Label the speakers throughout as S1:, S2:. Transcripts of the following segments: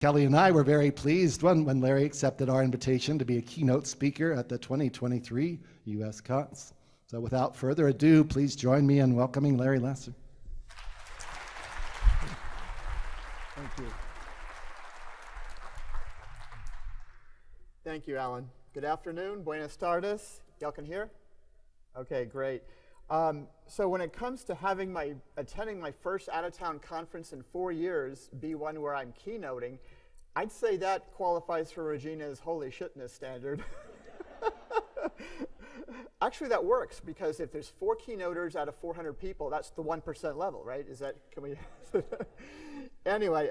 S1: Kelly and I were very pleased when Larry accepted our invitation to be a keynote speaker at the 2023 USCOTS. So without further ado, please join me in welcoming Larry Lasser.
S2: Thank you. Thank you, Alan. Good afternoon. Buenas tardes. Y'all can hear? Okay, great. So when it comes to attending my first out-of-town conference in 4 years, be one where I'm keynoting, I'd say that qualifies for Regina's holy shitness standard. Actually, that works, because if there's 4 keynoters out of 400 people, that's the 1% level, right? Can we? Anyway,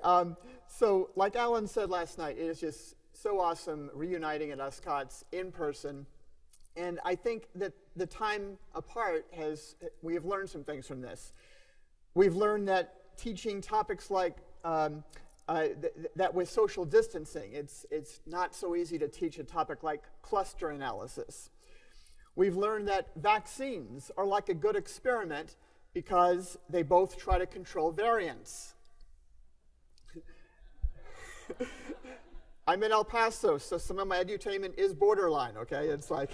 S2: so like Alan said last night, it is just so awesome reuniting at USCOTS in person. And I think that the time apart we have learned some things from this. We've learned that teaching topics like that with social distancing, it's not so easy to teach a topic like cluster analysis. We've learned that vaccines are like a good experiment because they both try to control variants. I'm in El Paso, so some of my edutainment is borderline, okay? It's like...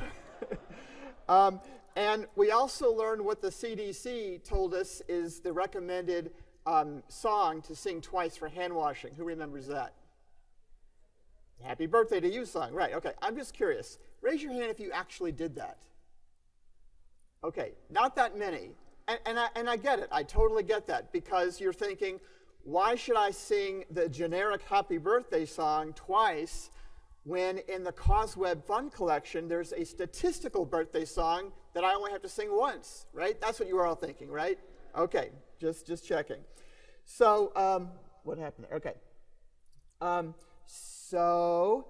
S2: and we also learned what the CDC told us is the recommended song to sing twice for hand washing. Who remembers that? Happy birthday to you song. Right, okay. I'm just curious. Raise your hand if you actually did that. Okay, not that many. And I get it. I totally get that, because you're thinking, why should I sing the generic happy birthday song twice when in the CauseWeb Fund collection there's a statistical birthday song that I only have to sing once, right? That's what you were all thinking, right? Okay, just checking. So what happened there? Okay. So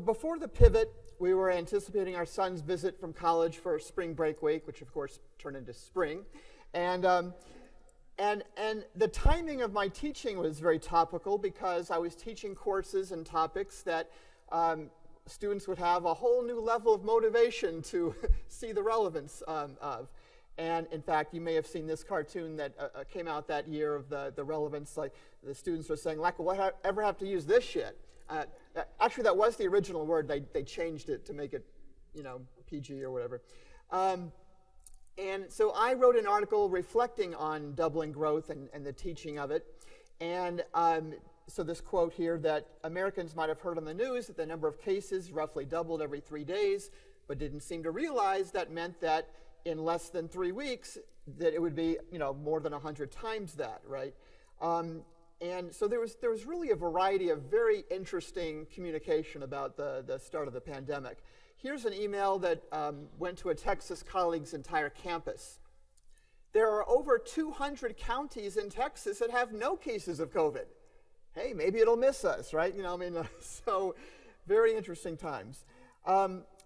S2: before the pivot, we were anticipating our son's visit from college for spring break week, which of course turned into spring. And the timing of my teaching was very topical, because I was teaching courses and topics that students would have a whole new level of motivation to see the relevance of. And in fact, you may have seen this cartoon that came out that year of the relevance. Like, the students were saying, like, will I ever have to use this shit? Actually, that was the original word. They changed it to make it, PG or whatever. And so I wrote an article reflecting on doubling growth and the teaching of it. And so this quote here, that Americans might have heard on the news that the number of cases roughly doubled every 3 days, but didn't seem to realize that meant that in less than 3 weeks, that it would be more than 100 times that, right? And so there was really a variety of very interesting communication about the start of the pandemic. Here's an email that went to a Texas colleague's entire campus. There are over 200 counties in Texas that have no cases of COVID. Hey, maybe it'll miss us, right? So very interesting times.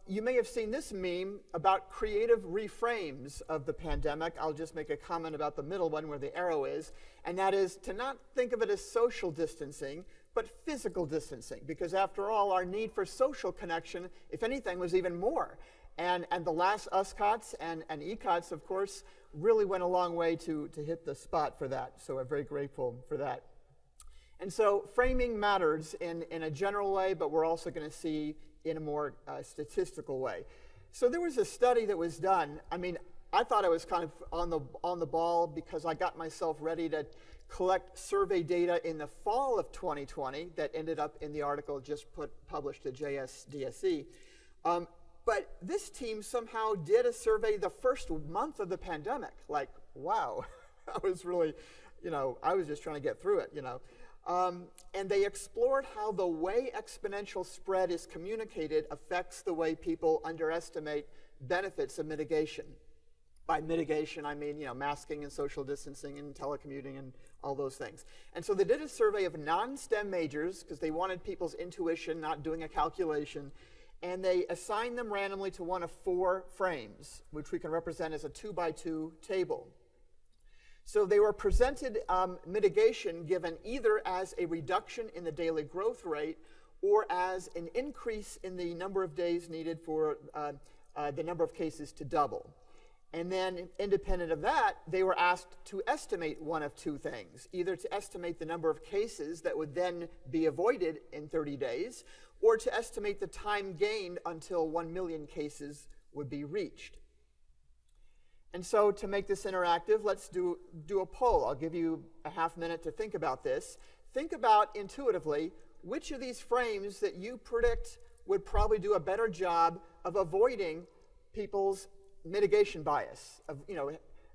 S2: You may have seen this meme about creative reframes of the pandemic. I'll just make a comment about the middle one where the arrow is, and that is to not think of it as social distancing, but physical distancing, because after all, our need for social connection, if anything, was even more. And the last USCOTS and ECOTS, of course, really went a long way to hit the spot for that. So we're very grateful for that. And so framing matters in a general way, but we're also going to see in a more statistical way. So there was a study that was done. I mean, I thought I was kind of on the ball, because I got myself ready to collect survey data in the fall of 2020 that ended up in the article just published at JSDSE. But this team somehow did a survey the first month of the pandemic. Like, wow, I was really, I was just trying to get through it, And they explored how the way exponential spread is communicated affects the way people underestimate benefits of mitigation. By mitigation, I mean, masking and social distancing and telecommuting and all those things. And so they did a survey of non-STEM majors, because they wanted people's intuition, not doing a calculation. And they assigned them randomly to one of 4 frames, which we can represent as a 2x2 table. So they were presented mitigation given either as a reduction in the daily growth rate or as an increase in the number of days needed for the number of cases to double. And then, independent of that, they were asked to estimate one of two things, either to estimate the number of cases that would then be avoided in 30 days, or to estimate the time gained until 1 million cases would be reached. And so to make this interactive, let's do a poll. I'll give you a half minute to think about this. Think about intuitively which of these frames that you predict would probably do a better job of avoiding people's mitigation bias, of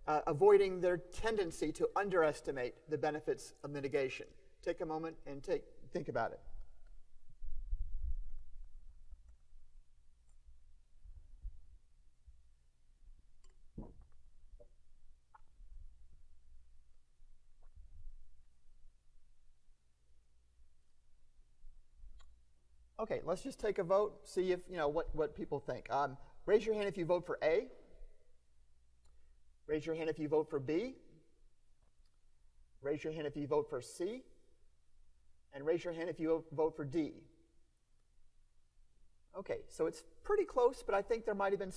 S2: avoiding their tendency to underestimate the benefits of mitigation. Take a moment and think about it. Okay, let's just take a vote, see if what people think. Raise your hand if you vote for A. Raise your hand if you vote for B. Raise your hand if you vote for C. And raise your hand if you vote for D. Okay, so it's pretty close, but I think there might have been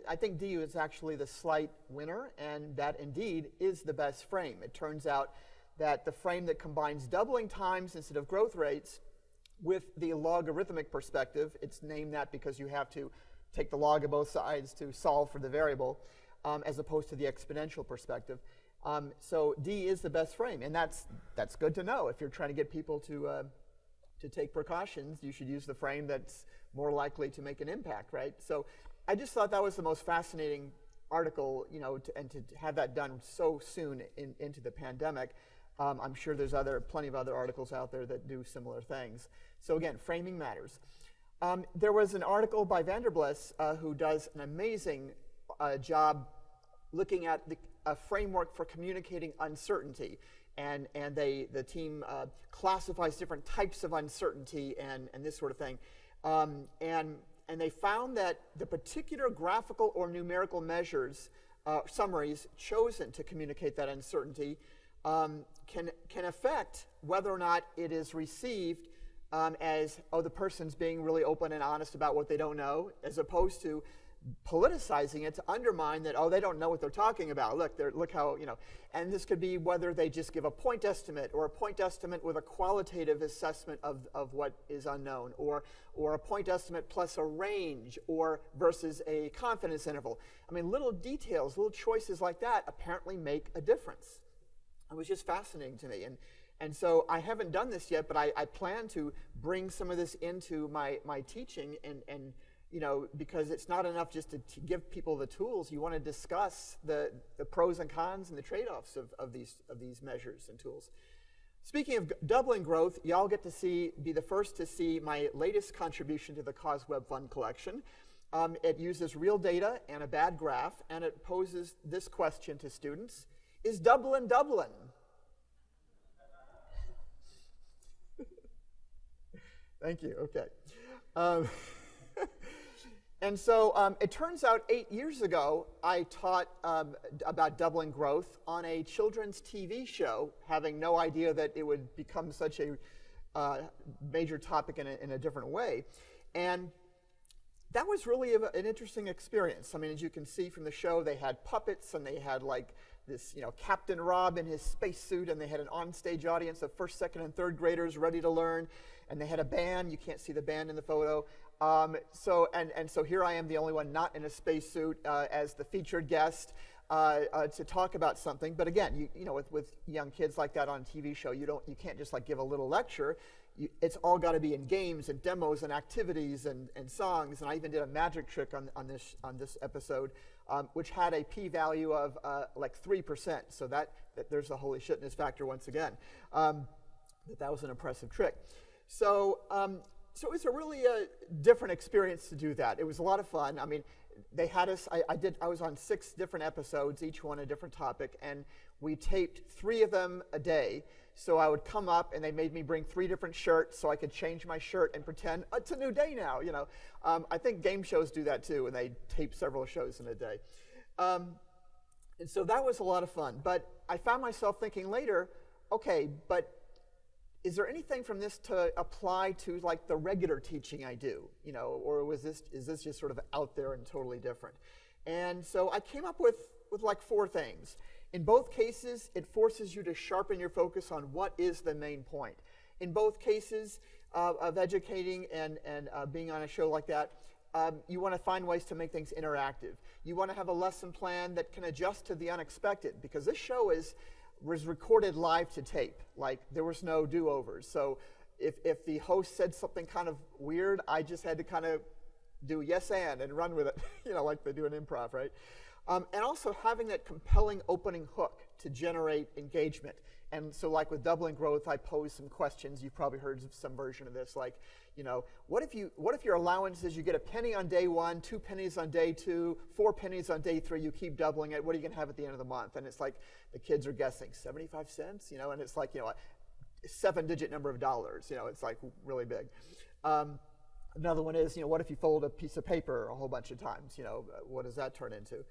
S2: I think D is actually the slight winner, and that indeed is the best frame. It turns out that the frame that combines doubling times instead of growth rates with the logarithmic perspective, it's named that because you have to take the log of both sides to solve for the variable, as opposed to the exponential perspective. So D is the best frame, and that's good to know. If you're trying to get people to take precautions, you should use the frame that's more likely to make an impact, right? So I just thought that was the most fascinating article, and to have that done so soon into the pandemic. I'm sure there's plenty of other articles out there that do similar things. So again, framing matters. There was an article by Vanderbliss who does an amazing job looking at a framework for communicating uncertainty. And the team classifies different types of uncertainty and this sort of thing. And they found that the particular graphical or numerical measures, summaries chosen to communicate that uncertainty can affect whether or not it is received as, the person's being really open and honest about what they don't know, as opposed to politicizing it to undermine that, they don't know what they're talking about. Look how, and this could be whether they just give a point estimate, or a point estimate with a qualitative assessment of what is unknown, or a point estimate plus a range, or versus a confidence interval. I mean, little details, little choices like that apparently make a difference. It was just fascinating to me. And so I haven't done this yet, but I plan to bring some of this into my teaching, and because it's not enough just to give people the tools. You want to discuss the pros and cons and the trade-offs of these measures and tools. Speaking of doubling growth, y'all get to be the first to see my latest contribution to the CauseWeb Fund collection. It uses real data and a bad graph, and it poses this question to students: is Dublin Dublin? Thank you. Okay. And so it turns out 8 years ago, I taught about doubling growth on a children's TV show, having no idea that it would become such a major topic in a different way. And that was really an interesting experience. I mean, as you can see from the show, they had puppets, and they had this, Captain Rob in his spacesuit, and they had an onstage audience of first, second, and third graders ready to learn, and they had a band. You can't see the band in the photo. So here I am, the only one not in a spacesuit, as the featured guest to talk about something. But again, with young kids like that on a TV show, you can't just give a little lecture. It's all got to be in games and demos and activities and songs. And I even did a magic trick on this episode, which had a p-value of 3%. So that there's a holy shitness factor once again. That was an impressive trick. So it was a really different experience to do that. It was a lot of fun. I mean, they had us. I was on 6 different episodes, each one a different topic, and we taped 3 of them a day. So I would come up, and they made me bring 3 different shirts so I could change my shirt and pretend it's a new day now. I think game shows do that too, and they tape several shows in a day. And so that was a lot of fun. But I found myself thinking later, okay, but is there anything from this to apply to the regular teaching I do, or is this just sort of out there and totally different? And so I came up with like 4 things. In both cases, it forces you to sharpen your focus on what is the main point. In both cases of educating and being on a show like that, you want to find ways to make things interactive. You want to have a lesson plan that can adjust to the unexpected, because this show was recorded live to tape. Like, there was no do-overs. So if the host said something kind of weird, I just had to kind of do yes and run with it, like they do in improv, right? And also having that compelling opening hook to generate engagement. And so, like with Doubling Growth, I posed some questions. You've probably heard of some version of this, like, what if your allowance is you get a penny on day 1, 2 pennies on day 2, 4 pennies on day 3, you keep doubling it, what are you going to have at the end of the month? And it's like the kids are guessing 75 cents, and it's like, a 7-digit number of dollars, it's like really big. Another one is, what if you fold a piece of paper a whole bunch of times? What does that turn into?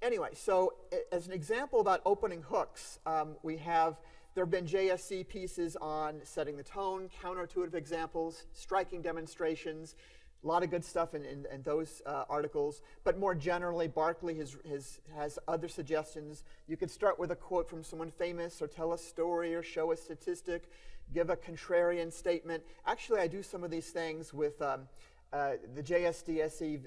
S2: Anyway, so as an example about opening hooks, there have been JSC pieces on setting the tone, counterintuitive examples, striking demonstrations, a lot of good stuff in those articles. But more generally, Barkley has other suggestions. You could start with a quote from someone famous, or tell a story, or show a statistic, give a contrarian statement. Actually, I do some of these things with the JSDSE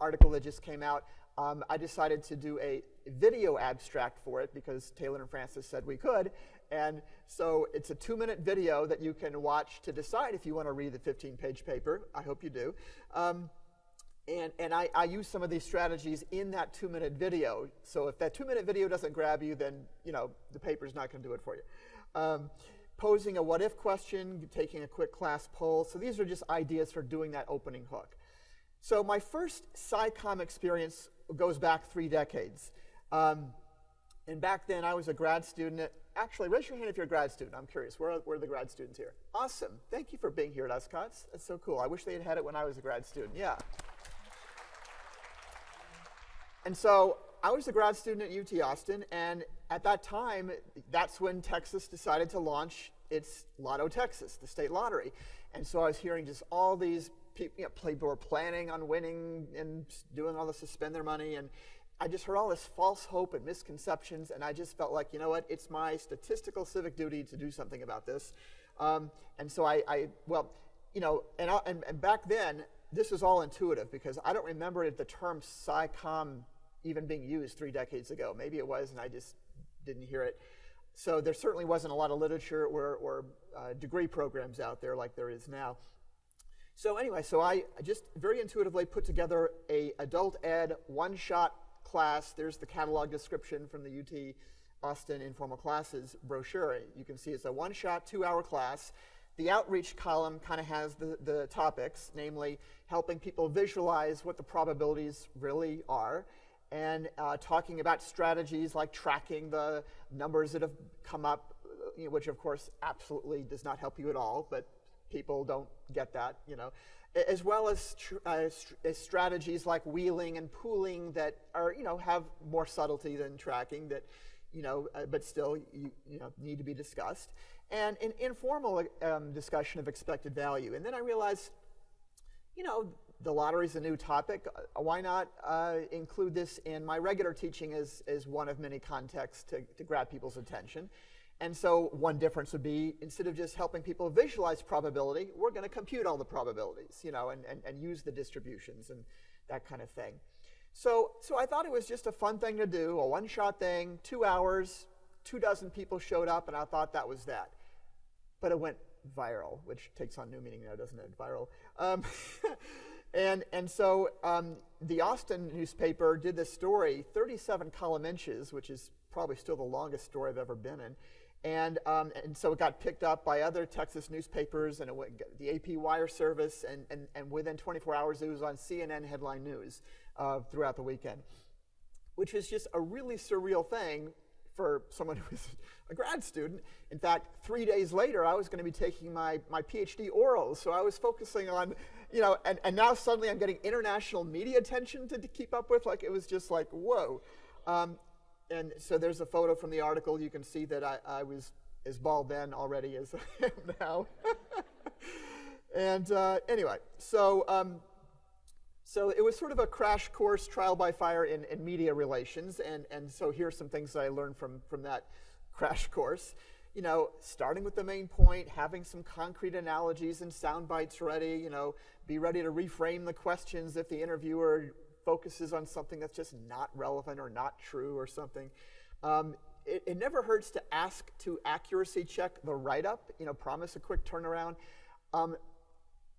S2: article that just came out. I decided to do a video abstract for it because Taylor and Francis said we could. And so it's a 2-minute video that you can watch to decide if you want to read the 15-page paper. I hope you do. And I use some of these strategies in that 2-minute video. So if that 2-minute video doesn't grab you, then the paper's not going to do it for you. Posing a what-if question, taking a quick class poll. So these are just ideas for doing that opening hook. So my first Sci-comm experience goes back 3 decades. And back then, I was a grad student. Actually, raise your hand if you're a grad student. I'm curious. Where are the grad students here? Awesome. Thank you for being here at USCOTS. That's so cool. I wish they had had it when I was a grad student. Yeah. And so I was a grad student at UT Austin, and at that time, that's when Texas decided to launch its Lotto Texas, the state lottery. And so I was hearing just all these people were planning on winning and doing all this to spend their money, and I just heard all this false hope and misconceptions, and I just felt like, it's my statistical civic duty to do something about this. And so and back then, this was all intuitive because I don't remember the term Sci-comm even being used 3 decades ago. Maybe it was, and I just didn't hear it. So there certainly wasn't a lot of literature or degree programs out there like there is now. So anyway, so I just very intuitively put together a adult ed one-shot class. There's the catalog description from the UT Austin Informal Classes brochure. You can see it's a one-shot, 2-hour class. The outreach column kind of has the topics, namely helping people visualize what the probabilities really are, and talking about strategies like tracking the numbers that have come up, which of course absolutely does not help you at all, but people don't get that, as well as strategies like wheeling and pooling that are, have more subtlety than tracking that, but still need to be discussed, and an informal discussion of expected value. And then I realized, the lottery's a new topic. Why not include this in my regular teaching as one of many contexts to grab people's attention? And so one difference would be, instead of just helping people visualize probability, we're going to compute all the probabilities, and use the distributions and that kind of thing. So I thought it was just a fun thing to do, a one-shot thing, 2 hours, 24 people showed up, and I thought that was that. But it went viral, which takes on new meaning now, doesn't it? Viral. And so the Austin newspaper did this story, 37 column inches, which is probably still the longest story I've ever been in. And so it got picked up by other Texas newspapers, and it went the AP Wire service, and within 24 hours it was on CNN headline news throughout the weekend, which is just a really surreal thing for someone who is a grad student. In fact, 3 days later, I was going to be taking my PhD orals, so I was focusing on, and now suddenly I'm getting international media attention to keep up with. Like, it was just like, whoa. And so there's a photo from the article. You can see that I was as bald then already as I am now. And anyway, so So it was sort of a crash course, trial by fire in media relations, and so here's some things that I learned from that crash course. You know, starting with the main point, having some concrete analogies and sound bites ready, you know, be ready to reframe the questions if the interviewer focuses on something that's just not relevant or not true or something. It never hurts to ask to accuracy check the write-up, you know, promise a quick turnaround.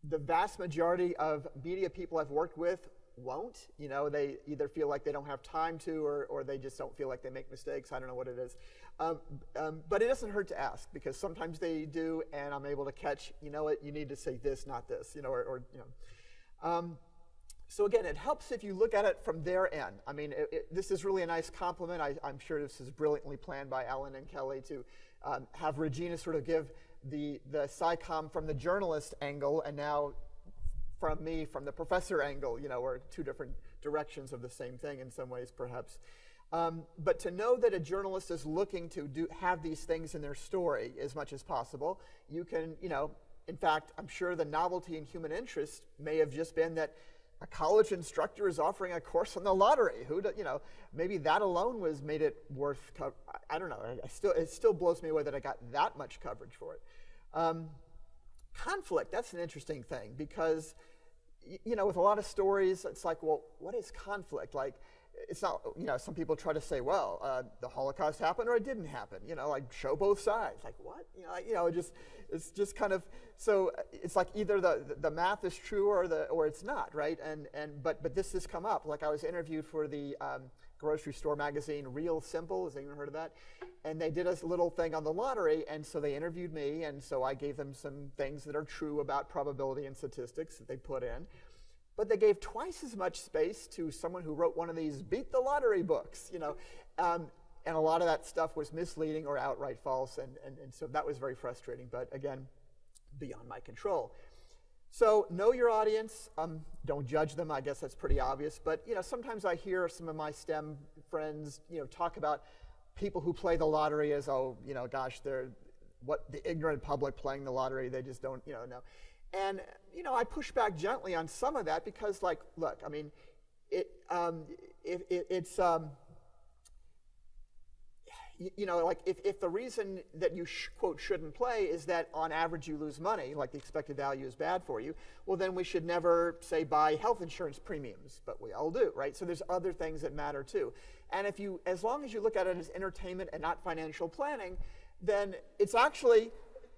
S2: The vast majority of media people I've worked with won't. You know, they either feel like they don't have time to, or they just don't feel like they make mistakes. I don't know what it is. But it doesn't hurt to ask, because sometimes they do, and I'm able to catch, you know what, you need to say this, not this, you know, or you know. So again, it helps if you look at it from their end. I mean, this is really a nice compliment. I'm sure this is brilliantly planned by Ellen and Kelly to have Regina sort of give the Sci-comm from the journalist angle, and now from me from the professor angle, you know, or two different directions of the same thing in some ways, perhaps. But to know that a journalist is looking to have these things in their story as much as possible, you can, you know, in fact, I'm sure the novelty in human interest may have just been that a college instructor is offering a course on the lottery. You know, maybe that alone made it worth. I don't know. It still blows me away that I got that much coverage for it. Conflict. That's an interesting thing, because, you know, with a lot of stories, it's like, well, what is conflict? Like, it's not, you know, some people try to say, well, the Holocaust happened or it didn't happen, you know, like show both sides. Like, what? You know, it's just kind of, so it's like either the math is true or it's not, right? But this has come up. Like, I was interviewed for the grocery store magazine Real Simple. Has anyone heard of that? And they did a little thing on the lottery, and so they interviewed me, and so I gave them some things that are true about probability and statistics that they put in. But they gave twice as much space to someone who wrote one of these beat the lottery books, you know, and a lot of that stuff was misleading or outright false, and so that was very frustrating, but again, beyond my control. So know your audience, don't judge them. I guess that's pretty obvious, but you know, sometimes I hear some of my STEM friends, you know, talk about people who play the lottery as, oh, you know, gosh, they're the ignorant public playing the lottery, they just don't, you know. And, you know, I push back gently on some of that, because, like, look, I mean, you know, like, if the reason that you, quote, shouldn't play is that on average you lose money, like the expected value is bad for you, well, then we should never, say, buy health insurance premiums, but we all do, right? So there's other things that matter, too. And as long as you look at it as entertainment and not financial planning, then it's actually,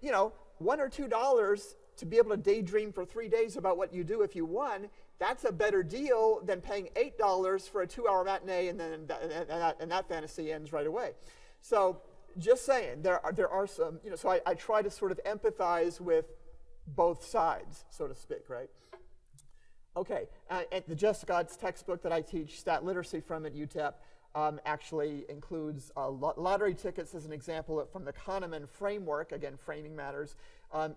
S2: you know, $1 or $2 to be able to daydream for 3 days about what you do if you won. That's a better deal than paying $8 for a 2-hour matinee, and then that fantasy ends right away. So just saying, there are some, you know, so I try to sort of empathize with both sides, so to speak, right? Okay, and the USCOTS textbook that I teach stat literacy from at UTEP actually includes lottery tickets as an example from the Kahneman framework. Again, framing matters.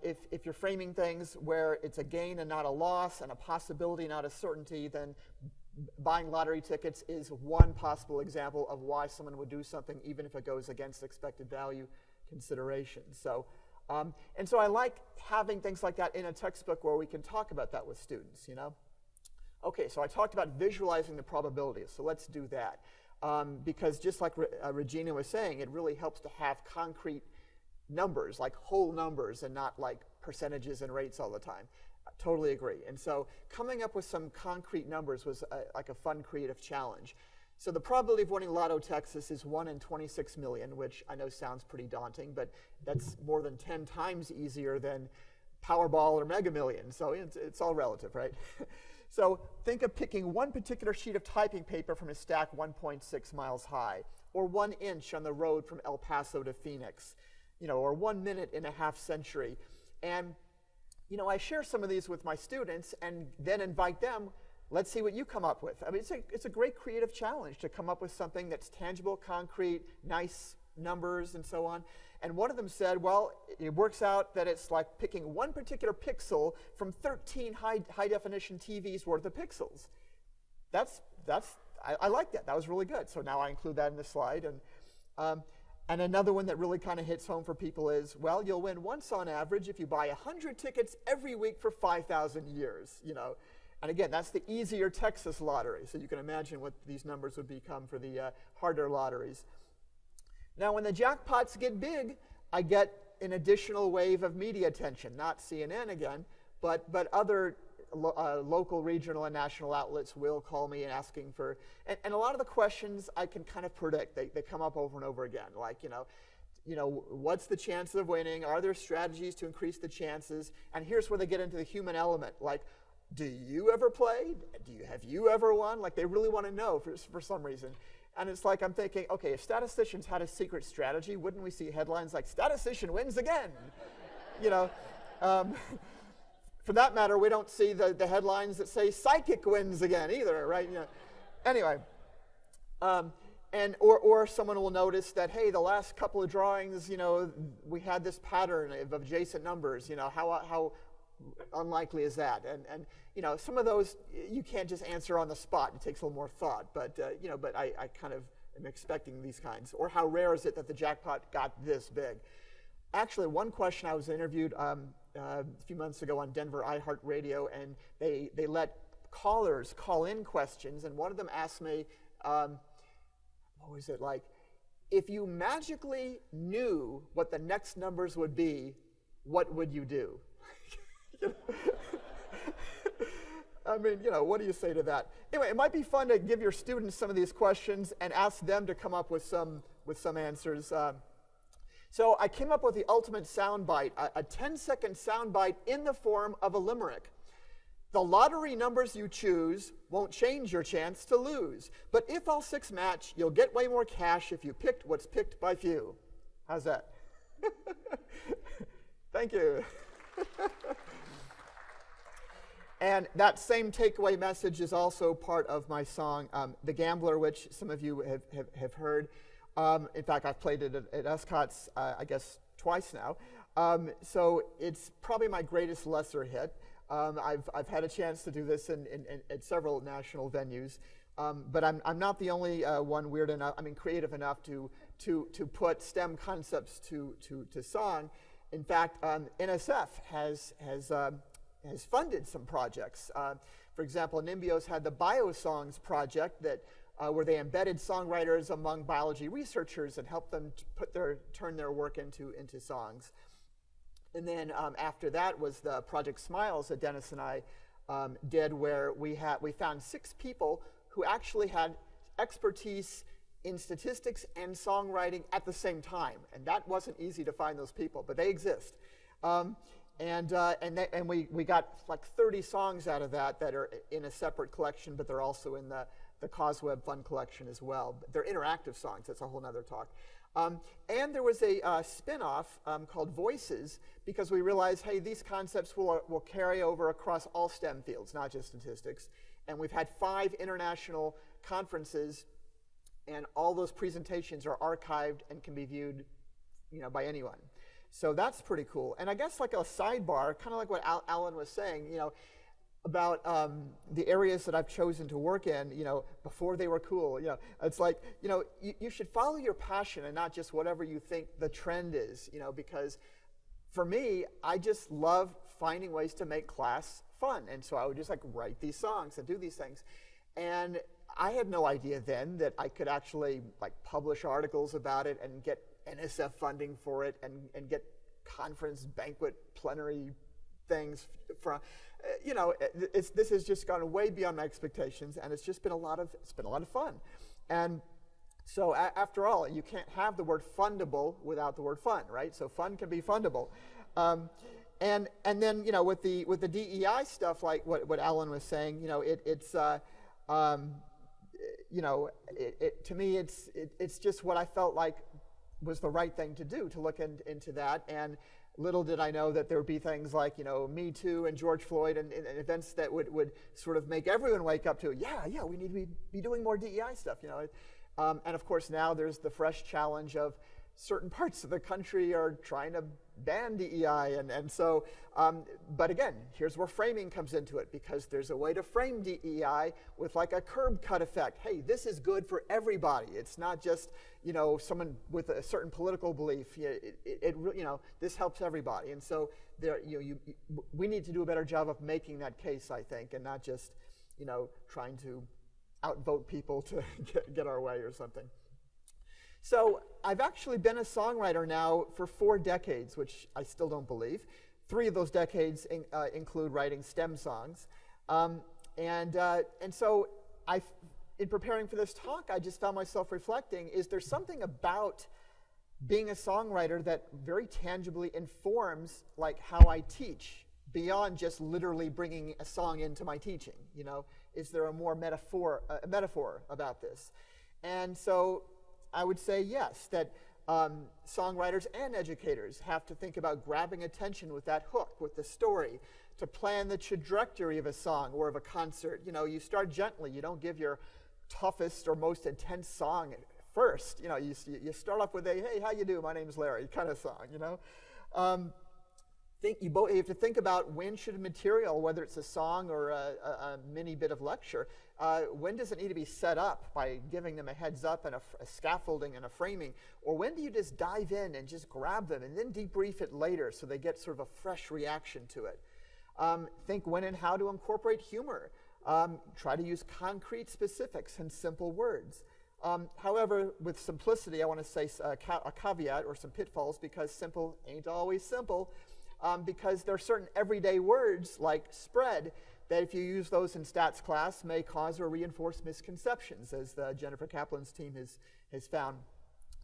S2: If you're framing things where it's a gain and not a loss, and a possibility, not a certainty, then buying lottery tickets is one possible example of why someone would do something, even if it goes against expected value considerations. So, and so I like having things like that in a textbook where we can talk about that with students, you know? Okay, so I talked about visualizing the probabilities, so let's do that. Because just like Regina was saying, it really helps to have concrete numbers, like whole numbers, and not like percentages and rates all the time. I totally agree. And so coming up with some concrete numbers was like a fun creative challenge. So the probability of winning Lotto Texas is 1 in 26 million, which I know sounds pretty daunting, but that's more than 10 times easier than Powerball or Mega Millions. So it's all relative, right? So think of picking one particular sheet of typing paper from a stack 1.6 miles high, or 1 inch on the road from El Paso to Phoenix, you know, or 1 minute in a half century. And, you know, I share some of these with my students and then invite them, let's see what you come up with. I mean, it's a great creative challenge to come up with something that's tangible, concrete, nice numbers, and so on. And one of them said, well, it works out that it's like picking one particular pixel from 13 high-definition TVs worth of pixels. I like that. That was really good. So now I include that in the slide. And another one that really kind of hits home for people is, well, you'll win once on average if you buy 100 tickets every week for 5,000 years, you know. And again, that's the easier Texas lottery, so you can imagine what these numbers would become for the harder lotteries. Now, when the jackpots get big, I get an additional wave of media attention, not CNN again, but other local, regional, and national outlets will call me and asking for, and a lot of the questions I can kind of predict. They come up over and over again, like, what's the chances of winning? Are there strategies to increase the chances? And here's where they get into the human element, like, do you ever play? Have you ever won? Like, they really want to know for some reason. And it's like, I'm thinking, okay, if statisticians had a secret strategy, wouldn't we see headlines like, statistician wins again? For that matter, we don't see the headlines that say psychic wins again either, right? Anyway, or someone will notice that, hey, the last couple of drawings, we had this pattern of adjacent numbers. How unlikely is that? And some of those you can't just answer on the spot. It takes a little more thought. But I kind of am expecting these kinds. Or how rare is it that the jackpot got this big? Actually, one question, I was interviewed a few months ago on Denver iHeartRadio, and they let callers call in questions, and one of them asked me, what was it like? If you magically knew what the next numbers would be, what would you do? I mean, what do you say to that? Anyway, it might be fun to give your students some of these questions and ask them to come up with some answers. So I came up with the ultimate soundbite, a 10-second soundbite in the form of a limerick. The lottery numbers you choose won't change your chance to lose. But if all six match, you'll get way more cash if you picked what's picked by few. How's that? Thank you. And that same takeaway message is also part of my song, The Gambler, which some of you have heard. In fact, I've played it at USCOTS, I guess, twice now. So it's probably my greatest lesser hit. I've had a chance to do this at several national venues, but I'm not the only one creative enough to put STEM concepts to song. In fact, NSF has funded some projects. For example, NIMBYOS had the BioSongs project that where they embedded songwriters among biology researchers and helped them turn their work into songs. And then after that was the Project Smiles that Dennis and I did, where we found 6 people who actually had expertise in statistics and songwriting at the same time, and that wasn't easy to find those people, but they exist. And we got like 30 songs out of that are in a separate collection, but they're also in the CAUSEWeb Fund collection as well. They're interactive songs. That's a whole nother talk. And there was a spin-off called Voices, because we realized, hey, these concepts will carry over across all STEM fields, not just statistics. And we've had 5 international conferences, and all those presentations are archived and can be viewed, by anyone. So that's pretty cool. And I guess like a sidebar, kind of like what Alan was saying, about the areas that I've chosen to work in, before they were cool. It's like, you should follow your passion and not just whatever you think the trend is, because for me, I just love finding ways to make class fun. And so I would just write these songs and do these things. And I had no idea then that I could actually publish articles about it and get NSF funding for it and get conference, banquet, plenary things from, this has just gone way beyond my expectations, and it's been a lot of fun. And so after all, you can't have the word fundable without the word fun, right? So fun can be fundable. And then with the DEI stuff, like what Alan was saying, to me it's just what I felt like was the right thing to do, to look into that. And little did I know that there would be things like, Me Too and George Floyd and events that would sort of make everyone wake up to, we need to be doing more DEI stuff, And of course now there's the fresh challenge of certain parts of the country are trying to ban DEI, and so, but again, here's where framing comes into it, because there's a way to frame DEI with like a curb cut effect. Hey, this is good for everybody. It's not just, you know, someone with a certain political belief. You know, this helps everybody, and so there, we need to do a better job of making that case, I think, and not just, you know, trying to outvote people to get our way or something. So I've actually been a songwriter now for 4 decades, which I still don't believe. 3 of those decades include writing STEM songs. And so in preparing for this talk, I just found myself reflecting, is there something about being a songwriter that very tangibly informs like how I teach, beyond just literally bringing a song into my teaching? You know, is there a more metaphor about this? And so I would say yes, that songwriters and educators have to think about grabbing attention with that hook, with the story, to plan the trajectory of a song or of a concert. You know, you start gently. You don't give your toughest or most intense song first. You know, you start off with a, hey, how you do? My name's Larry, kind of song, you know. You have to think about when should a material, whether it's a song or a mini bit of lecture, when does it need to be set up by giving them a heads up and a scaffolding and a framing, or when do you just dive in and just grab them and then debrief it later so they get sort of a fresh reaction to it? Think when and how to incorporate humor. Try to use concrete specifics and simple words. However, with simplicity, I want to say a caveat or some pitfalls, because simple ain't always simple. Because there are certain everyday words like spread that if you use those in stats class may cause or reinforce misconceptions, as Jennifer Kaplan's team has found.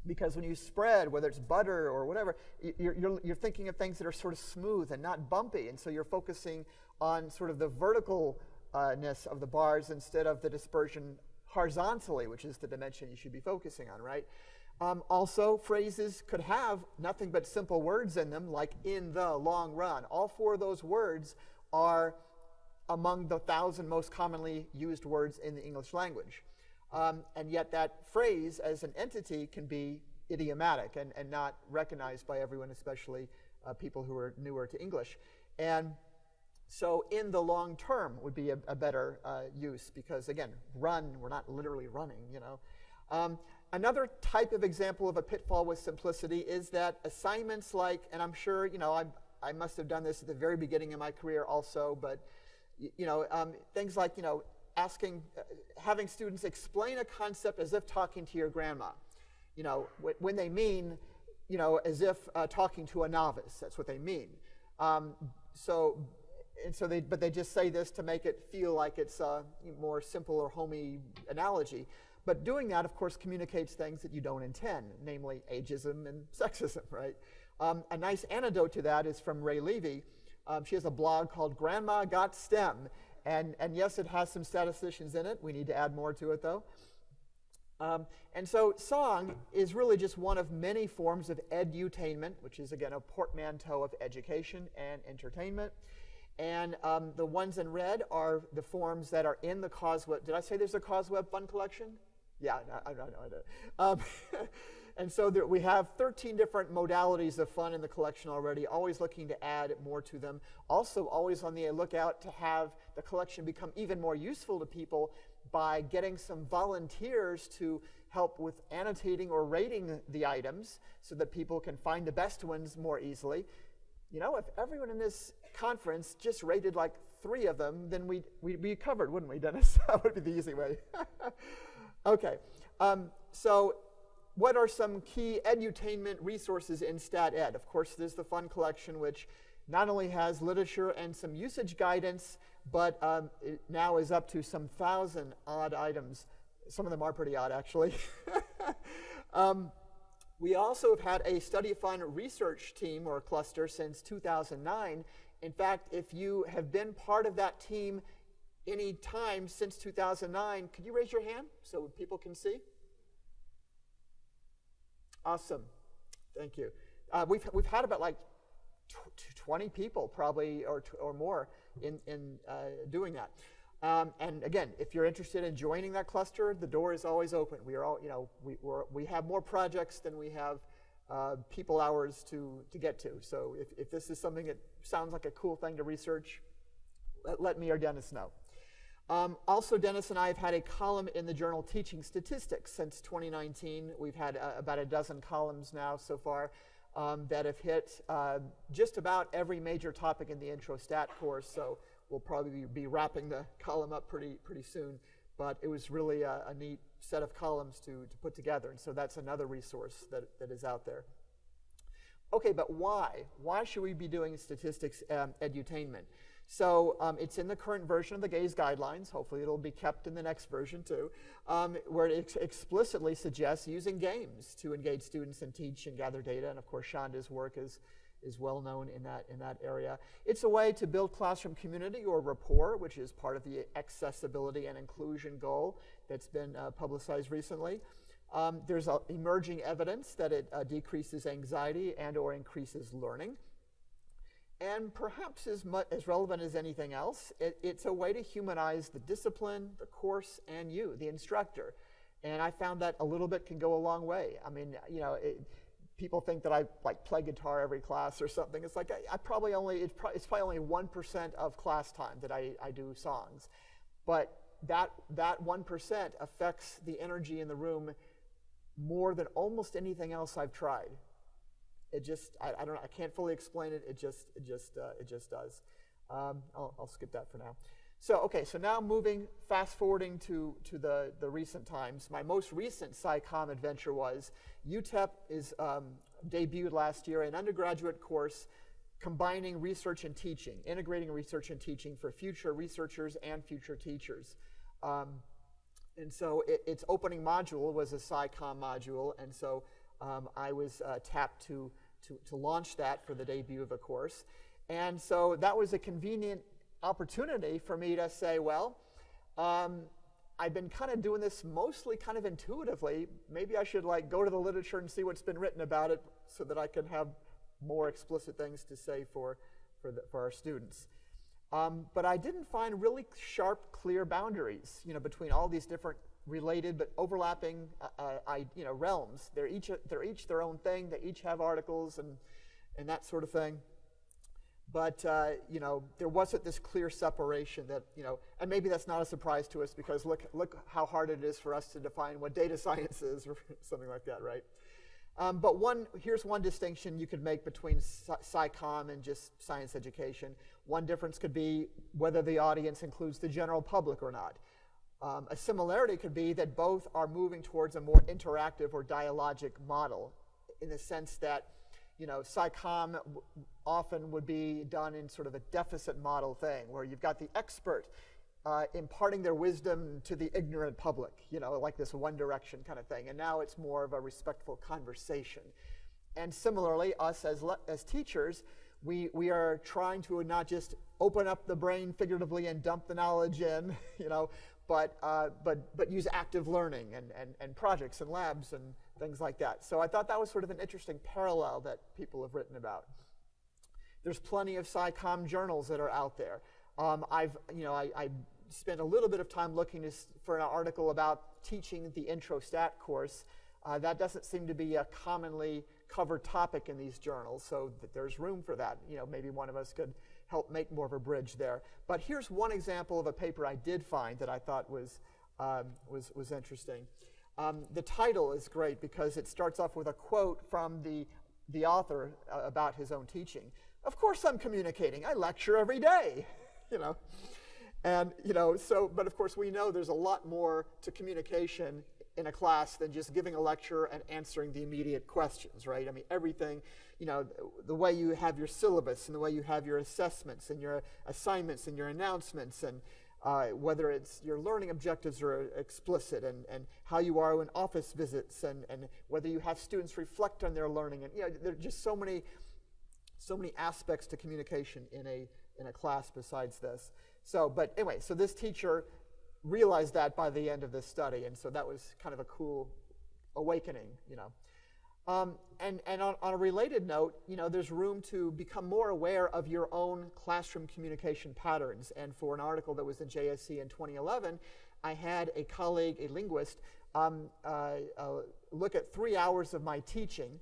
S2: Because when you spread, whether it's butter or whatever, you're thinking of things that are sort of smooth and not bumpy, and so you're focusing on sort of the verticalness of the bars instead of the dispersion horizontally, which is the dimension you should be focusing on, right? Also, phrases could have nothing but simple words in them, like in the long run. All 4 of those words are among the 1,000 most commonly used words in the English language. And yet that phrase as an entity can be idiomatic and not recognized by everyone, especially people who are newer to English. And so in the long term would be a better use, because again, run, we're not literally running, you know. Another type of example of a pitfall with simplicity is that assignments like, and I'm sure, you know, I must have done this at the very beginning of my career also, but, you know, things like, you know, having students explain a concept as if talking to your grandma, you know, when they mean, you know, as if talking to a novice. That's what they mean. But they just say this to make it feel like it's a more simple or homey analogy. But doing that, of course, communicates things that you don't intend, namely ageism and sexism, right? A nice anecdote to that is from Ray Levy. She has a blog called Grandma Got STEM. And yes, it has some statisticians in it. We need to add more to it, though. And so song is really just one of many forms of edutainment, which is, again, a portmanteau of education and entertainment. And the ones in red are the forms that are in the CAUSEWeb. Did I say there's a CAUSEWeb fund collection? Yeah, I did. And so we have 13 different modalities of fun in the collection already, always looking to add more to them. Also, always on the lookout to have the collection become even more useful to people by getting some volunteers to help with annotating or rating the items so that people can find the best ones more easily. You know, if everyone in this conference just rated like 3 of them, then we'd be covered, wouldn't we, Dennis? That would be the easy way. Okay, so what are some key edutainment resources in Stat Ed? Of course, there's the Fun Collection, which not only has literature and some usage guidance, but it now is up to some 1,000 odd items. Some of them are pretty odd, actually. We also have had a Study Fund research team or cluster since 2009. In fact, if you have been part of that team any time since 2009, could you raise your hand so people can see? Awesome. Thank you. We've had about like 20 people probably or more in doing that. And again, if you're interested in joining that cluster, the door is always open. We are all, you know, we have more projects than we have people hours to get to. So if this is something that sounds like a cool thing to research, let me or Dennis know. Also, Dennis and I have had a column in the journal Teaching Statistics since 2019. We've had about a dozen columns now so far that have hit just about every major topic in the Intro Stat course. So we'll probably be wrapping the column up pretty soon. But it was really a neat set of columns to put together. And so that's another resource that is out there. Okay, but why? Why should we be doing statistics edutainment? So it's in the current version of the GAZE guidelines. Hopefully it'll be kept in the next version too, where it explicitly suggests using games to engage students and teach and gather data. And of course, Shonda's work is well known in that area. It's a way to build classroom community or rapport, which is part of the accessibility and inclusion goal that's been publicized recently. There's emerging evidence that it decreases anxiety and or increases learning. And perhaps as relevant as anything else, it's a way to humanize the discipline, the course, and you, the instructor. And I found that a little bit can go a long way. I mean, you know, people think that I like play guitar every class or something. It's like it's probably only 1% of class time that I do songs. But that 1% affects the energy in the room more than almost anything else I've tried. It just, I don't know, I can't fully explain it. It just does. I'll skip that for now. So, okay, so now fast forwarding to the recent times. My most recent Sci-comm adventure was UTEP is debuted last year, an undergraduate course combining research and teaching, integrating research and teaching for future researchers and future teachers. And so its opening module was a Sci-comm module, and so I was tapped to launch that for the debut of a course. And so that was a convenient opportunity for me to say, well, I've been kind of doing this mostly kind of intuitively. Maybe I should like go to the literature and see what's been written about it so that I can have more explicit things to say for our students. But I didn't find really sharp, clear boundaries, you know, between all these different related but overlapping realms. They're each their own thing. They each have articles and that sort of thing. But you know, there wasn't this clear separation that, you know, and maybe that's not a surprise to us because look how hard it is for us to define what data science is or something like that, right? But here's one distinction you could make between Sci-comm and just science education. One difference could be whether the audience includes the general public or not. A similarity could be that both are moving towards a more interactive or dialogic model in the sense that, you know, Sci-comm often would be done in sort of a deficit model thing where you've got the expert imparting their wisdom to the ignorant public, you know, like this one direction kind of thing. And now it's more of a respectful conversation. And similarly, us as teachers, we are trying to not just open up the brain figuratively and dump the knowledge in, you know, but use active learning and projects and labs and things like that. So I thought that was sort of an interesting parallel that people have written about. There's plenty of Sci-comm journals that are out there. I spent a little bit of time looking for an article about teaching the Intro Stat course. That doesn't seem to be a commonly covered topic in these journals, so there's room for that. You know, maybe one of us could help make more of a bridge there. But here's one example of a paper I did find that I thought was interesting. The title is great because it starts off with a quote from the author about his own teaching. Of course I'm communicating. I lecture every day, you know. And, you know, but of course we know there's a lot more to communication in a class than just giving a lecture and answering the immediate questions, right? I mean, everything, you know, the way you have your syllabus and the way you have your assessments and your assignments and your announcements and whether it's your learning objectives are explicit and how you are in office visits and whether you have students reflect on their learning. And, you know, there are just so many aspects to communication in a class besides this. So, but anyway, so this teacher realized that by the end of this study, and so that was kind of a cool awakening, you know. And on a related note, you know, there's room to become more aware of your own classroom communication patterns. And for an article that was in JSC in 2011, I had a colleague, a linguist, look at 3 hours of my teaching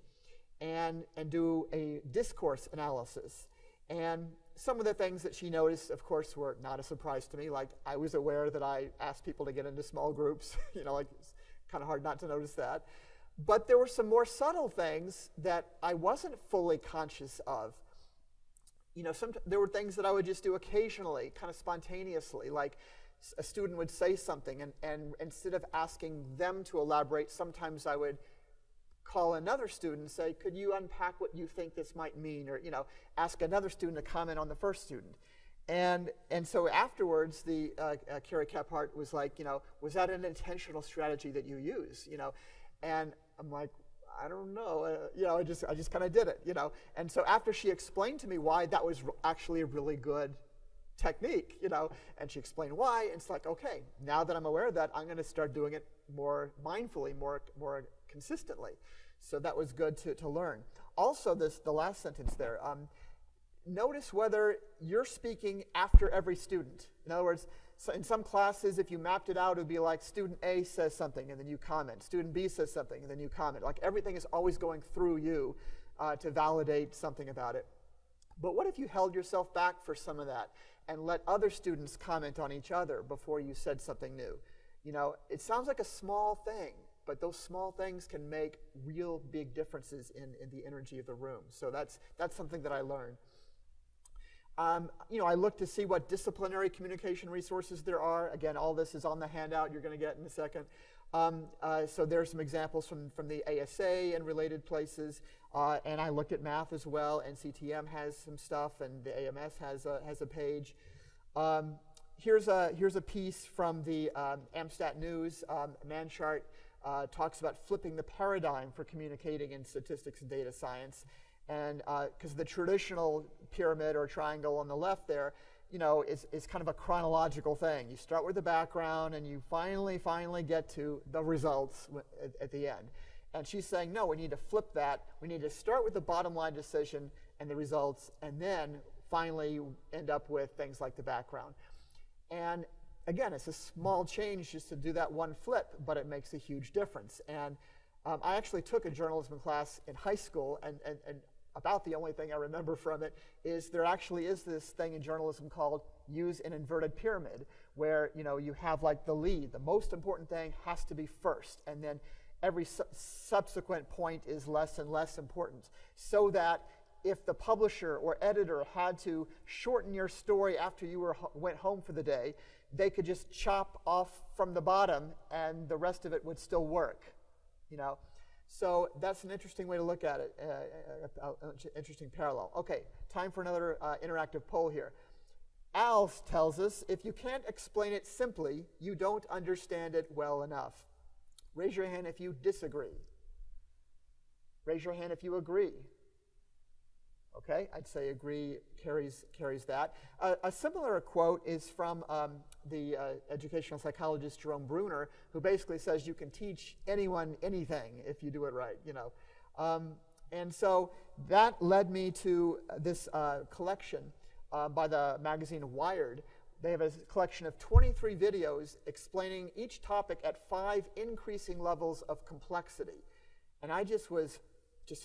S2: and do a discourse analysis. And some of the things that she noticed, of course, were not a surprise to me. Like, I was aware that I asked people to get into small groups. Like, it's kind of hard not to notice that. But there were some more subtle things that I wasn't fully conscious of. There were things that I would just do occasionally, kind of spontaneously. Like, a student would say something, and instead of asking them to elaborate, sometimes I would call another student and say, could you unpack what you think this might mean? Or, ask another student to comment on the first student. And so afterwards, the Carrie Kephart was like, was that an intentional strategy that you use? And I'm like, I don't know. I just kind of did it. And so after she explained to me why that was actually a really good technique, and she explained why, and it's like, okay, now that I'm aware of that, I'm going to start doing it more mindfully, more consistently. So that was good to learn. Also, the last sentence there, notice whether you're speaking after every student. In other words, so in some classes, if you mapped it out, it would be like student A says something and then you comment. Student B says something and then you comment. Like, everything is always going through you to validate something about it. But what if you held yourself back for some of that and let other students comment on each other before you said something new? It sounds like a small thing, but those small things can make real big differences in the energy of the room. So that's something that I learned. I looked to see what disciplinary communication resources there are. Again, all this is on the handout you're going to get in a second. So there's some examples from the ASA and related places. And I looked at math as well. NCTM has some stuff, and the AMS has a page. Here's a piece from the Amstat News. Manchart talks about flipping the paradigm for communicating in statistics and data science. And because the traditional pyramid or triangle on the left there, is kind of a chronological thing. You start with the background, and you finally get to the results at the end. And she's saying, no, we need to flip that. We need to start with the bottom line decision and the results, and then finally end up with things like the background. And again, it's a small change just to do that one flip, but it makes a huge difference. And I actually took a journalism class in high school, and about the only thing I remember from it is there actually is this thing in journalism called use an inverted pyramid, where you have like the lead. The most important thing has to be first, and then every subsequent point is less and less important, so that if the publisher or editor had to shorten your story after you went home for the day, they could just chop off from the bottom and the rest of it would still work. So that's an interesting way to look at it, interesting parallel. Okay, time for another interactive poll here. Al tells us, if you can't explain it simply, you don't understand it well enough. Raise your hand if you disagree. Raise your hand if you agree. Okay, I'd say agree carries that. A similar quote is from the educational psychologist Jerome Bruner, who basically says you can teach anyone anything if you do it right. And so that led me to this collection by the magazine Wired. They have a collection of 23 videos explaining each topic at 5 increasing levels of complexity, and I just was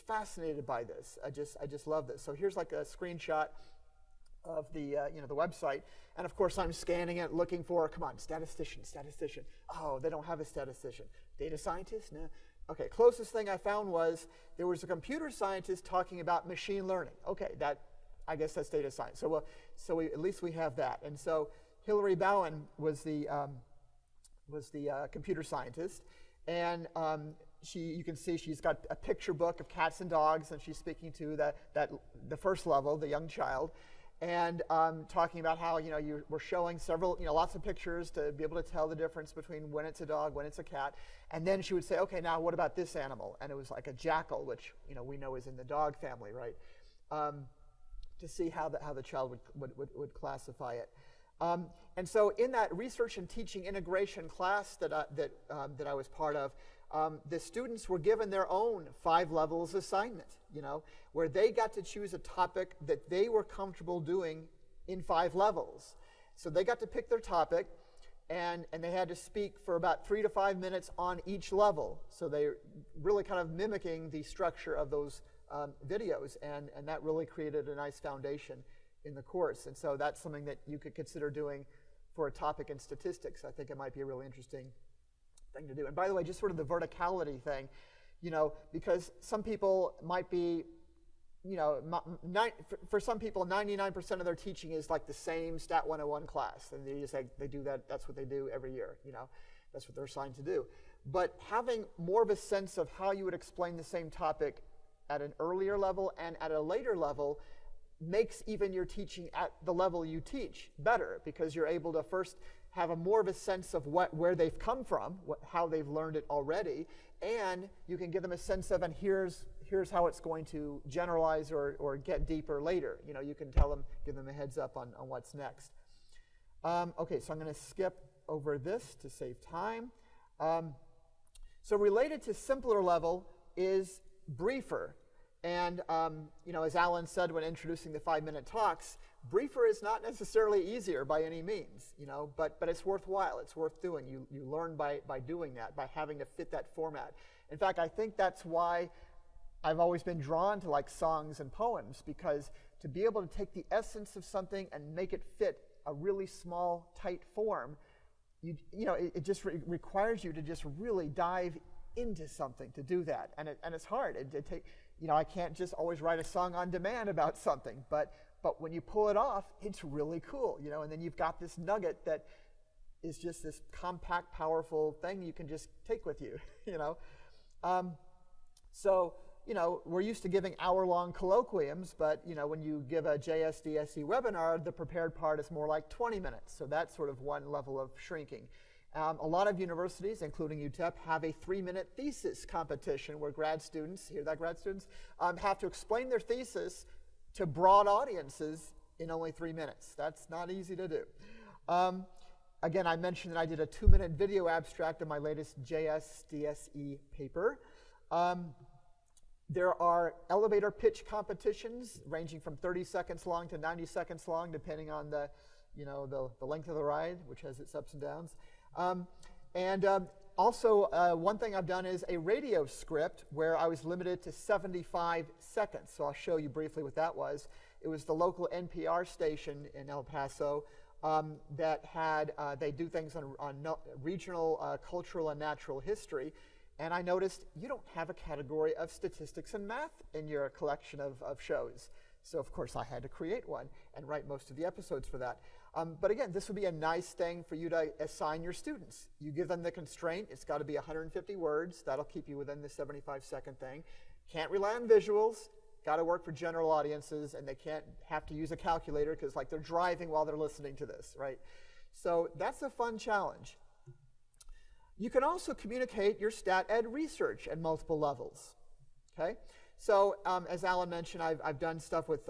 S2: fascinated by this. I just love this. So here's like a screenshot of the the website, and of course I'm scanning it, looking for, come on, statistician. Oh, they don't have a statistician. Data scientist? No. Okay, closest thing I found was there was a computer scientist talking about machine learning. Okay, I guess that's data science. So at least we have that. And so Hilary Bowen was the computer scientist, and you can see she's got a picture book of cats and dogs, and she's speaking to the first level, the young child, and talking about how we're showing lots of pictures to be able to tell the difference between when it's a dog, when it's a cat, and then she would say, okay, now what about this animal? And it was like a jackal, which we know is in the dog family, right? To see how the child would classify it. And so in that research and teaching integration class that I was part of, the students were given their own 5 levels assignment, where they got to choose a topic that they were comfortable doing in 5 levels. So they got to pick their topic, and they had to speak for about 3 to 5 minutes on each level. So they really kind of mimicking the structure of those videos, and that really created a nice foundation in the course. And so that's something that you could consider doing for a topic in statistics. I think it might be a really interesting thing to do. And by the way, just sort of the verticality thing, because some people might be, for some people, 99% of their teaching is like the same Stat 101 class, and they do that. That's what they do every year. That's what they're assigned to do. But having more of a sense of how you would explain the same topic at an earlier level and at a later level makes even your teaching at the level you teach better, because you're able to first have more of a sense of where they've come from, how they've learned it already, and you can give them a sense of, and here's how it's going to generalize or get deeper later. You can give them a heads up on what's next. Okay, so I'm going to skip over this to save time. So related to simpler level is briefer. And as Alan said when introducing the 5-minute talks, briefer is not necessarily easier by any means, but it's worthwhile. It's worth doing. You learn by doing that, by having to fit that format. In fact, I think that's why I've always been drawn to like songs and poems, because to be able to take the essence of something and make it fit a really small, tight form, it just requires you to just really dive into something to do that, and it's hard. I can't just always write a song on demand about something, but when you pull it off, it's really cool, and then you've got this nugget that is just this compact, powerful thing you can just take with you, So, we're used to giving hour-long colloquiums, but, when you give a JSDSE webinar, the prepared part is more like 20 minutes. So that's sort of one level of shrinking. A lot of universities, including UTEP, have a 3-minute thesis competition where grad students, hear that, grad students, have to explain their thesis to broad audiences in only 3 minutes. That's not easy to do. Again, I mentioned that I did a 2-minute video abstract of my latest JSDSE paper. There are elevator pitch competitions ranging from 30 seconds long to 90 seconds long, depending on the length of the ride, which has its ups and downs. Also, one thing I've done is a radio script where I was limited to 75 seconds. So I'll show you briefly what that was. It was the local NPR station in El Paso that had, they do things on regional, cultural, and natural history. And I noticed you don't have a category of statistics and math in your collection of shows. So, of course, I had to create one and write most of the episodes for that. But again, this would be a nice thing for you to assign your students. You give them the constraint. It's got to be 150 words. That'll keep you within the 75-second thing. Can't rely on visuals. Got to work for general audiences, and they can't have to use a calculator because, like, they're driving while they're listening to this, right? So that's a fun challenge. You can also communicate your stat ed research at multiple levels, okay? So as Alan mentioned, I've done stuff with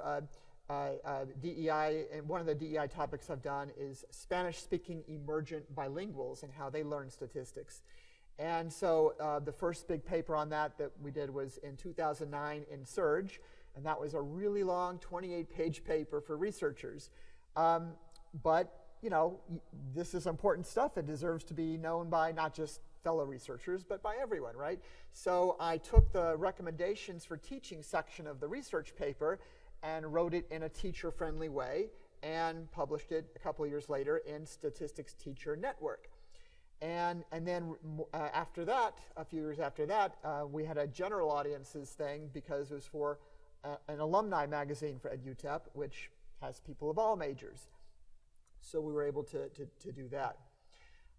S2: DEI, and one of the DEI topics I've done is Spanish-speaking emergent bilinguals and how they learn statistics. And so the first big paper on that we did was in 2009 in Surge, and that was a really long 28-page paper for researchers. But this is important stuff. It deserves to be known by not just fellow researchers, but by everyone, right? So I took the recommendations for teaching section of the research paper and wrote it in a teacher-friendly way and published it a couple of years later in Statistics Teacher Network. And then after that, a few years after that, we had a general audiences thing because it was for an alumni magazine for UTEP, which has people of all majors. So we were able to do that.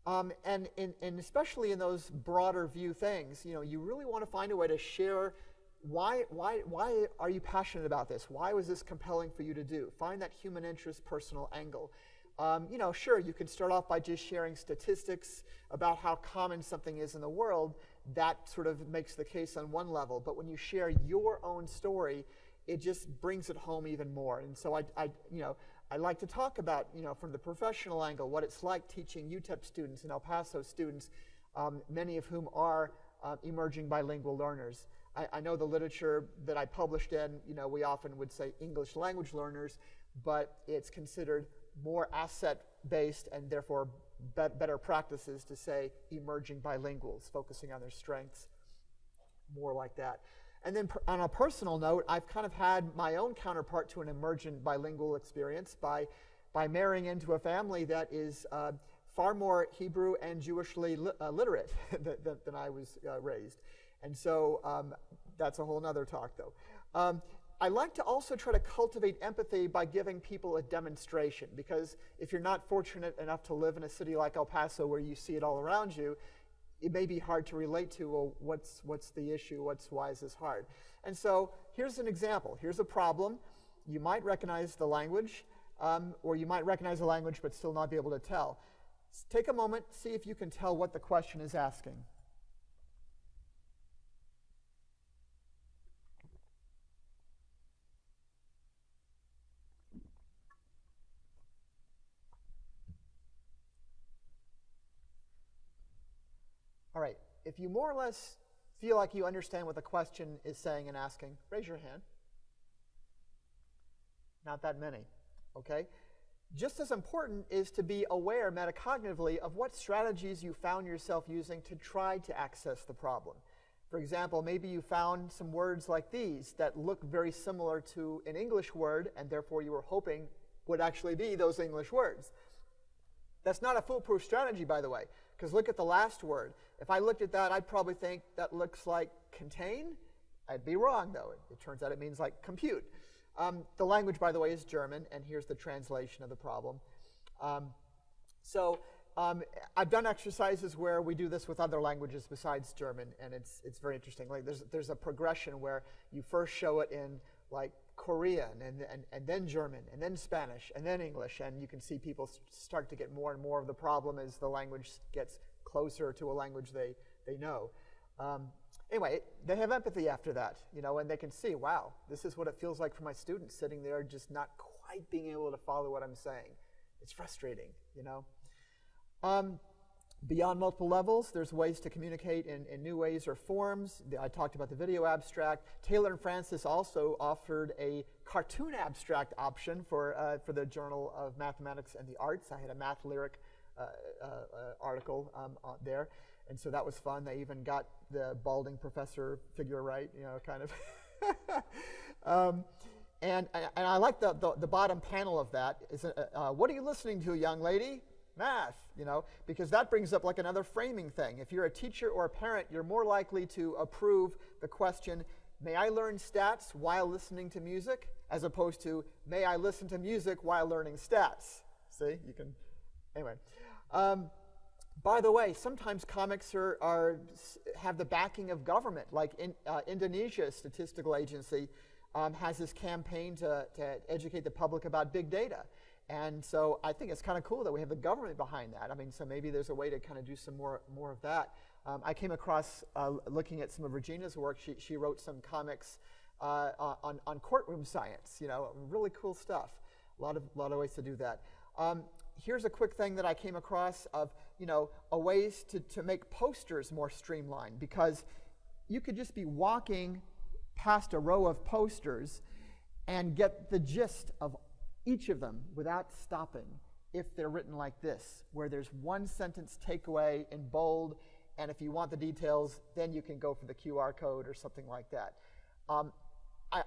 S2: And especially in those broader view things, you really want to find a way to share why are you passionate about this? Why was this compelling for you to do? Find that human interest, personal angle. Sure, you can start off by just sharing statistics about how common something is in the world. That sort of makes the case on one level. But when you share your own story, it just brings it home even more. And so I like to talk about, from the professional angle, what it's like teaching UTEP students and El Paso students, many of whom are emerging bilingual learners. I know the literature that I published in, we often would say English language learners, but it's considered more asset-based and therefore better practices to say emerging bilinguals, focusing on their strengths, more like that. And then on a personal note, I've kind of had my own counterpart to an emergent bilingual experience by marrying into a family that is far more Hebrew and Jewishly literate than I was raised. And so that's a whole nother talk, though. I like to also try to cultivate empathy by giving people a demonstration, because if you're not fortunate enough to live in a city like El Paso where you see it all around you, it may be hard to relate to, well, what's the issue? Why is this hard? And so here's an example. Here's a problem. You might recognize the language, or you might recognize the language but still not be able to tell. Take a moment, see if you can tell what the question is asking. All right, if you more or less feel like you understand what the question is saying and asking, raise your hand. Not that many, okay? Just as important is to be aware metacognitively of what strategies you found yourself using to try to access the problem. For example, maybe you found some words like these that look very similar to an English word, and therefore you were hoping would actually be those English words. That's not a foolproof strategy, by the way, because look at the last word. If I looked at that, I'd probably think that looks like contain. I'd be wrong, though. It turns out it means like compute. The language, by the way, is German, and here's the translation of the problem. I've done exercises where we do this with other languages besides German, and it's very interesting. Like there's a progression where you first show it in like Korean, and then German, and then Spanish, and then English, and you can see people start to get more and more of the problem as the language gets closer to a language they know. Anyway, they have empathy after that, and they can see, wow, this is what it feels like for my students sitting there just not quite being able to follow what I'm saying. It's frustrating, Beyond multiple levels, there's ways to communicate in new ways or forms. I talked about the video abstract. Taylor and Francis also offered a cartoon abstract option for the Journal of Mathematics and the Arts. I had a math lyric article there, and so that was fun. They even got the balding professor figure right, kind of. And I like the bottom panel of that. What are you listening to, young lady? Math, because that brings up like another framing thing. If you're a teacher or a parent, you're more likely to approve the question, may I learn stats while listening to music, as opposed to, may I listen to music while learning stats? See, you can, anyway. By the way, sometimes comics have the backing of government, like Indonesia's statistical agency has this campaign to educate the public about big data. And so I think it's kind of cool that we have the government behind that. I mean, so maybe there's a way to kind of do some more of that. I came across, looking at some of Regina's work, she wrote some comics on courtroom science, really cool stuff. A lot of ways to do that. Here's a quick thing that I came across of, a ways to make posters more streamlined, because you could just be walking past a row of posters and get the gist of each of them without stopping if they're written like this, where there's one sentence takeaway in bold, and if you want the details, then you can go for the QR code or something like that. I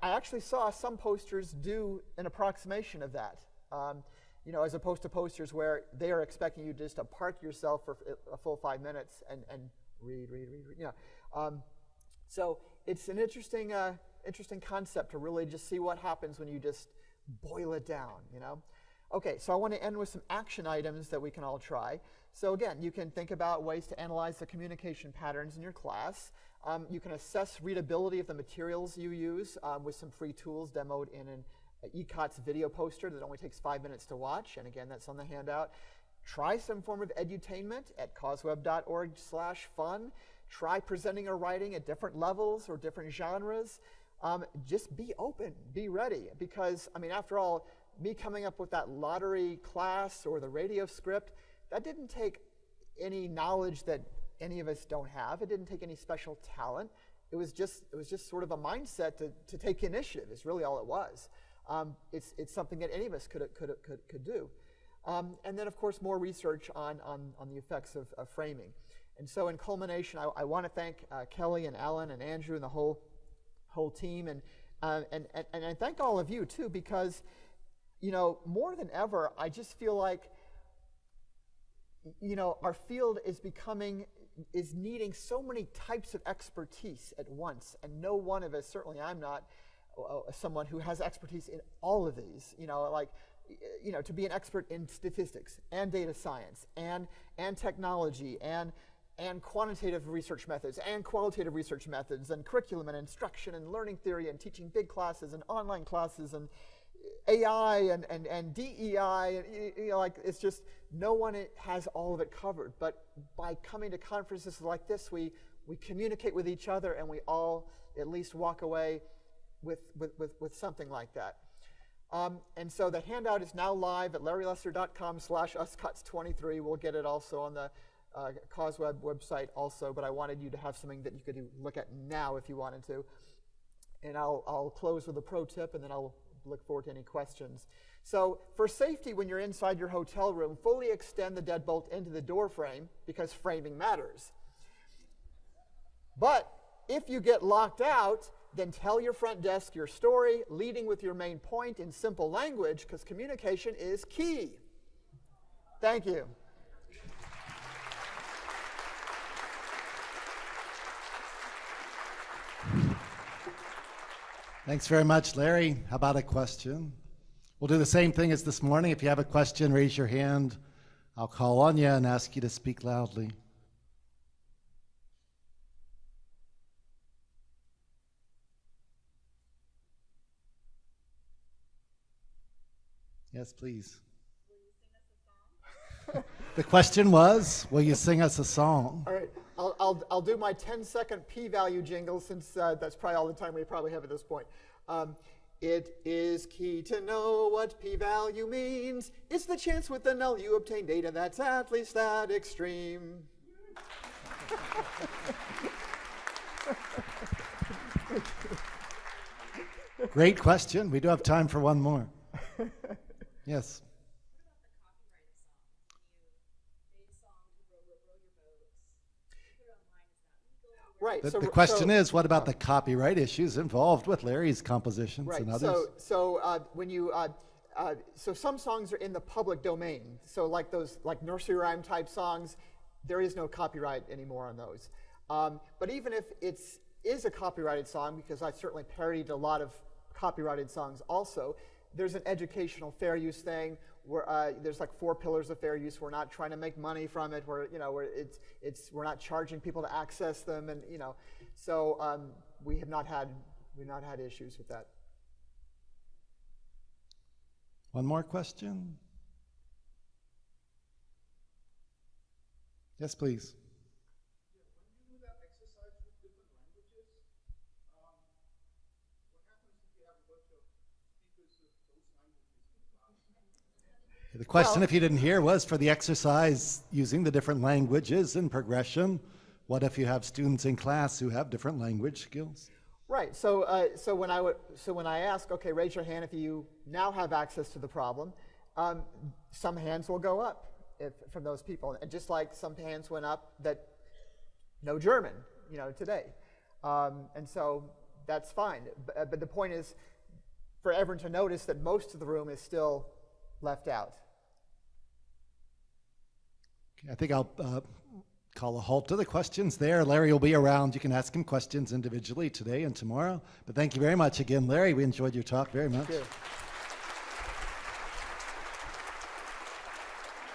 S2: actually saw some posters do an approximation of that, as opposed to posters where they are expecting you just to park yourself for a full 5 minutes and read. So it's an interesting concept to really just see what happens when you just boil it down, Okay, so I want to end with some action items that we can all try. So again, you can think about ways to analyze the communication patterns in your class. You can assess readability of the materials you use with some free tools demoed in an USCOTS video poster that only takes 5 minutes to watch, and again, that's on the handout. Try some form of edutainment at causeweb.org/fun. Try presenting or writing at different levels or different genres. Just be open, be ready, because, after all, me coming up with that lottery class or the radio script, that didn't take any knowledge that any of us don't have. It didn't take any special talent. It was just sort of a mindset to take initiative, is really all it was. It's something that any of us could do. And then, of course, more research on the effects of framing. And so in culmination, I want to thank Kelly and Alan and Andrew and the whole whole team, and I thank all of you too, because more than ever, I just feel like our field is needing so many types of expertise at once, and no one of us, certainly I'm not someone who has expertise in all of these. To be an expert in statistics and data science and technology and quantitative research methods and qualitative research methods and curriculum and instruction and learning theory and teaching big classes and online classes and AI and DEI, and it's just no one has all of it covered. But by coming to conferences like this, we communicate with each other, and we all at least walk away with something like that. And so the handout is now live at larrylesser.com/uscots23. We'll get it also on the CauseWeb website also, but I wanted you to have something that you could look at now if you wanted to. And I'll close with a pro tip, and then I'll look forward to any questions. So for safety, when you're inside your hotel room, fully extend the deadbolt into the door frame, because framing matters. But if you get locked out, then tell your front desk your story, leading with your main point in simple language, because communication is key. Thank you.
S1: Thanks very much, Larry. How about a question? We'll do the same thing as this morning. If you have a question, raise your hand. I'll call on you and ask you to speak loudly. Yes, please.
S3: Will you sing us a song?
S1: The question was, will you sing us a song?
S2: All right, I'll do my 10-second p-value jingle, since that's probably all the time we probably have at this point. It is key to know what p-value means. It's the chance with the null you obtain data that's at least that extreme.
S1: Great question. We do have time for one more. Yes.
S2: Right.
S1: The question is, what about the copyright issues involved with Larry's compositions
S2: right.
S1: and others?
S2: So some songs are in the public domain. So like nursery rhyme type songs, there is no copyright anymore on those. But even if it is a copyrighted song, because I've certainly parodied a lot of copyrighted songs also, there's an educational fair use thing where there's like 4 pillars of fair use. We're not trying to make money from it. We're not charging people to access them, and so we've not had issues with that.
S1: One more question. Yes, please.
S4: When you do that exercise with different languages, what happens if you have a bunch of speakers of those languages in class?
S1: The question, if you didn't hear, was for the exercise using the different languages in progression. What if you have students in class who have different language skills?
S2: Right. So when I ask, okay, raise your hand if you now have access to the problem, some hands will go up from those people, and just like some hands went up that know German, today, and so that's fine. But the point is for everyone to notice that most of the room is still left out.
S1: Okay, I think I'll call a halt to the questions there. Larry will be around. You can ask him questions individually today and tomorrow. But thank you very much again, Larry. We enjoyed your talk very much.
S2: Thank you.